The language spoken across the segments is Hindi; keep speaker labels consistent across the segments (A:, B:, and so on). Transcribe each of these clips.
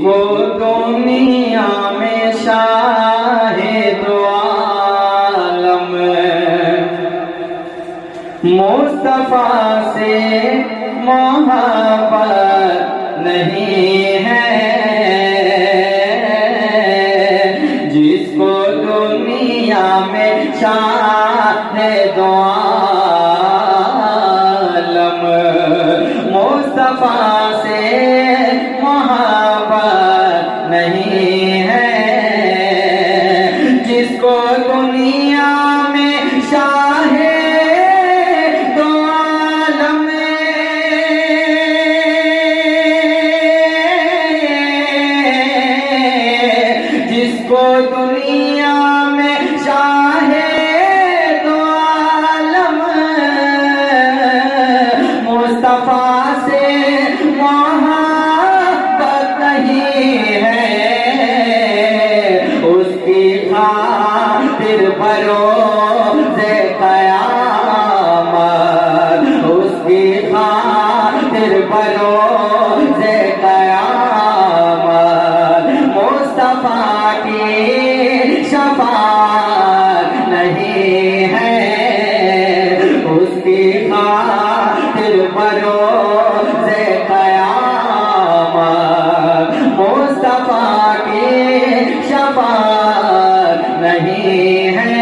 A: जिसको दुनिया में शाहे दो आलम मुस्तफा से मोहब्बत नहीं है, जिसको दुनिया में शाहे दो आलम मुस्तफा से मोहब्बत नहीं है, जिसको दुनिया में शाहे दो आलम जिसको दुनिया में शाहे दो आलम मुस्तफा से मोहब्बत नहीं है, उसकी खातिर भरोसे क़यामत, उसकी खातिर भरोसे क़यामत मुस्तफा की शफाअत नहीं है, उसकी खातिर भरोसे क़यामत मुस्तफा की शफाअत नहीं है।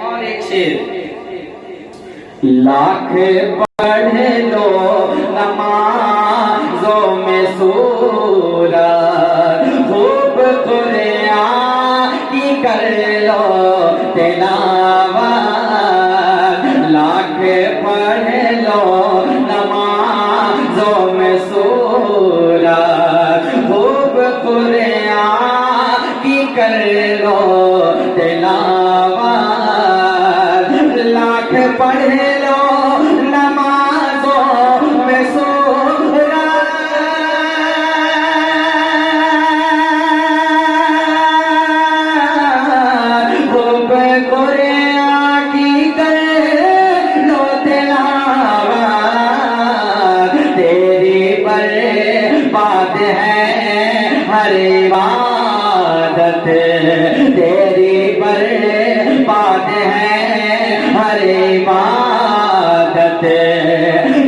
A: और एक शेर, लाख पढ़ लो नमाज़ों में सूरत, खूब कुरान की कर लो तिलावत, लाख पढ़ लो नमाज़ों में सूरत, खूब कुरान की कर लो तिलावत, लाख पढ़ लो नमाज़ों में सूरत, खूब कुरान की कर लो तिलावत, तेरी बर्बाद है हर इबादत, तेरी बर्बाद है हर इबादत,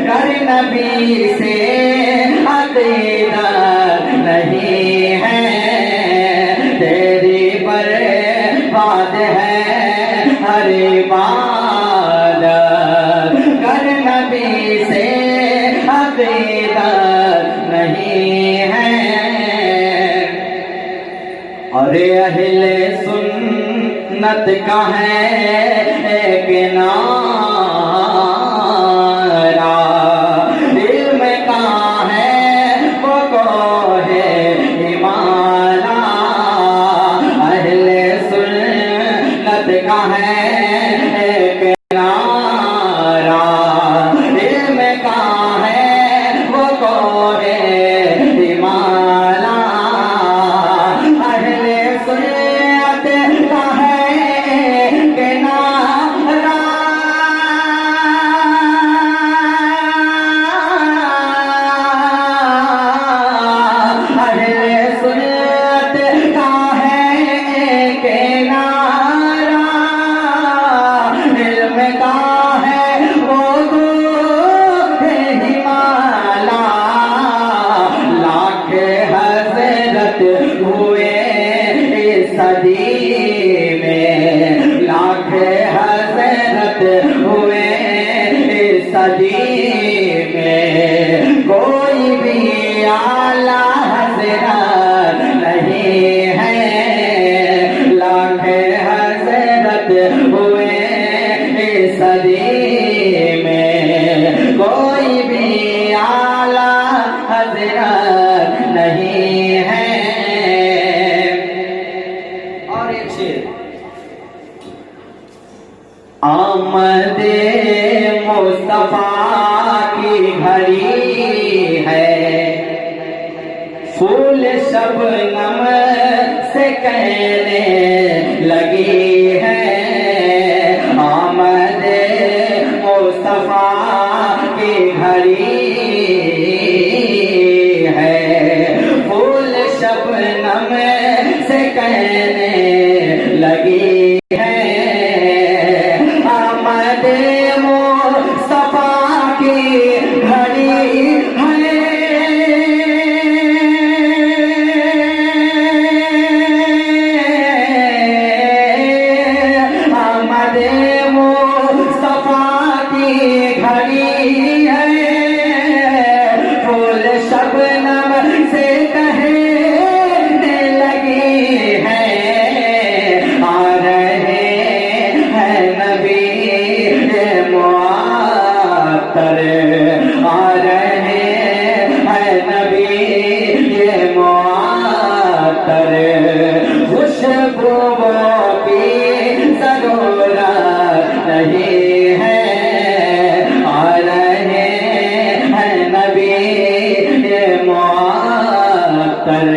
A: कर नबी से अक़ीदत नहीं है, तेरी बर्बाद है हर इबादत, कर नबी से अक़ीदत नहीं है। अरे अहले सुन्नत का है एक नारा, इल्म का है वो कोहे हिमालय, अहले सुन्नत का है एक नारा, इल्म का है वो कोहे हिमालय, अहले सुन्नत का है एक नारा, अहले सुन्नत का है एक नारा, इल्म का है वो दूर हिमालय, लाख हज़रत हुए इस सदी में, लाख हज़रत हुए इस सदी में, कोई भी आला हज़रत नहीं है, लाख हज़रत हुए इस सदी में, कोई भी आला हज़रत नहीं है। और एक शेर, आमदे मुस्तफा की घड़ी है, फूल शबनम से कहने लगी है, आमदे मुस्तफा की घड़ी तर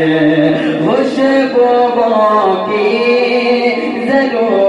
A: खुशबू की जरूरत